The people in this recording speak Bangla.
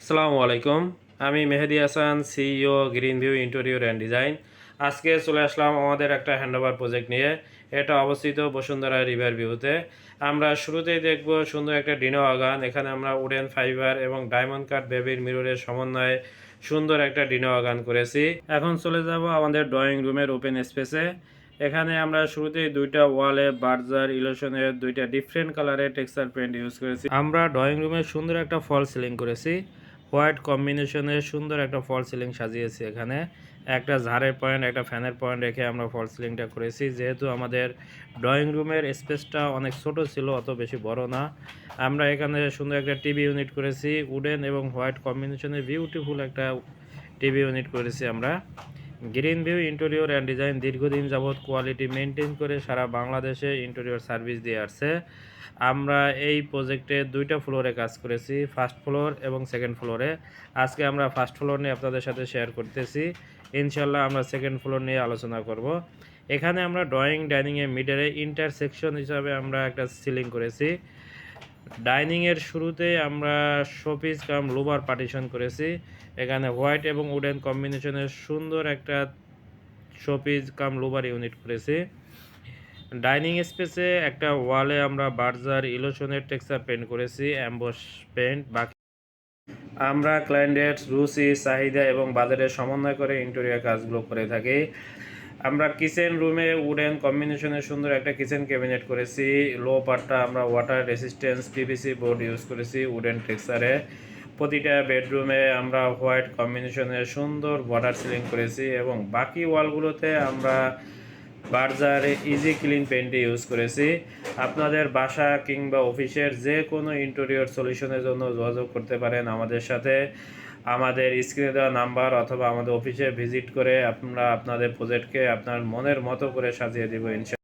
আসসালামু আলাইকুম। আমি Mehedi Hasan, CEO green view interior and design. আজকে চলে আসলাম আমাদের একটা হ্যান্ডওভার প্রজেক্ট নিয়ে। এটা অবস্থিত বসুন্ধরা রিভার ভিউতে। আমরা শুরুতেই দেখব সুন্দর একটা ডিনো বাগান। এখানে আমরা উডেন ফাইবার এবং ডায়মন্ড কাট বেবির মিররের সমন্বয়ে সুন্দর একটা ডিনো বাগান করেছি। এখন চলে যাব আমাদের ড্রয়িং রুমের ওপেন স্পেসে। এখানে আমরা শুরুতেই দুইটা ওয়ালে বার্জার ইলোশনের দুইটা ডিফারেন্ট কালারের টেক্সচার পেইন্ট ইউজ করেছি। আমরা ড্রয়িং রুমে সুন্দর একটা ফল সিলিং করেছি। হোয়াইট কম্বিনেশনের সুন্দর একটা ফল সিলিং সাজিয়েছি। এখানে একটা ঝাড়ের পয়েন্ট, একটা ফ্যানের পয়েন্ট রেখে আমরা ফল সিলিংটা করেছি। যেহেতু আমাদের ড্রয়িং রুমের স্পেসটা অনেক ছোট ছিল, অত বেশি বড় না, আমরা এখানে সুন্দর একটা টিভি ইউনিট করেছি। উডেন এবং হোয়াইট কম্বিনেশনের বিউটিফুল একটা টিভি ইউনিট করেছি আমরা। Green view interior and design দীর্ঘদিন যাবৎ কোয়ালিটি মেনটেন করে সারা বাংলাদেশে ইন্টেরিয়র সার্ভিস দিয়ে আসছে। আমরা এই প্রজেক্টে দুইটা ফ্লোরে কাজ করেছি, ফার্স্ট ফ্লোর এবং সেকেন্ড ফ্লোরে। আজকে আমরা ফার্স্ট ফ্লোর নিয়ে আপনাদের সাথে শেয়ার করতেছি। ইনশাল্লাহ আমরা সেকেন্ড ফ্লোর নিয়ে আলোচনা করব। এখানে আমরা ড্রয়িং ডাইনিংয়ের মিডলে ইন্টারসেকশন হিসাবে আমরা একটা সিলিং করেছি। ডাইনিংয়ের শুরুতে আমরা শোপিস কাম লোভার পার্টিশন করেছি। এখানে হোয়াইট এবং উডেন কম্বিনেশনের সুন্দর একটা শোপিস কাম লোভার ইউনিট করেছি। ডাইনিং স্পেসে একটা ওয়ালে আমরা বার্জার ইলোশনের টেক্সচার পেন্ট করেছি, অ্যাম্বস পেন্ট। বাকি আমরা ক্লায়েন্টের রুচি, চাহিদা এবং বাজারের সমন্বয় করে ইন্টেরিয়র কাজগুলো করে থাকি। আমরা কিচেন রুমে উডেন কম্বিনেশনের সুন্দর একটা কিচেন ক্যাবিনেট করেছি। লো পার্টটা আমরা water resistance PVC board use করেছি উডেন টেক্সচারে। প্রতিটা বেডরুমে আমরা হোয়াইট কম্বিনেশনের সুন্দর বর্ডার সিলিং করেছি এবং বাকি ওয়ালগুলোতে আমরা Berger easy clean paint use করেছি। আপনাদের বাসা কিংবা অফিসের যে কোনো ইন্টেরিয়র সলিউশনের জন্য যোগাযোগ করতে পারেন আমাদের সাথে। আমাদের স্ক্রিনে দেওয়া নাম্বার অথবা আমাদের অফিসে ভিজিট করে আমরা আপনাদের প্রজেক্টকে আপনার মনের মতো করে সাজিয়ে দেব ইনশাআল্লাহ।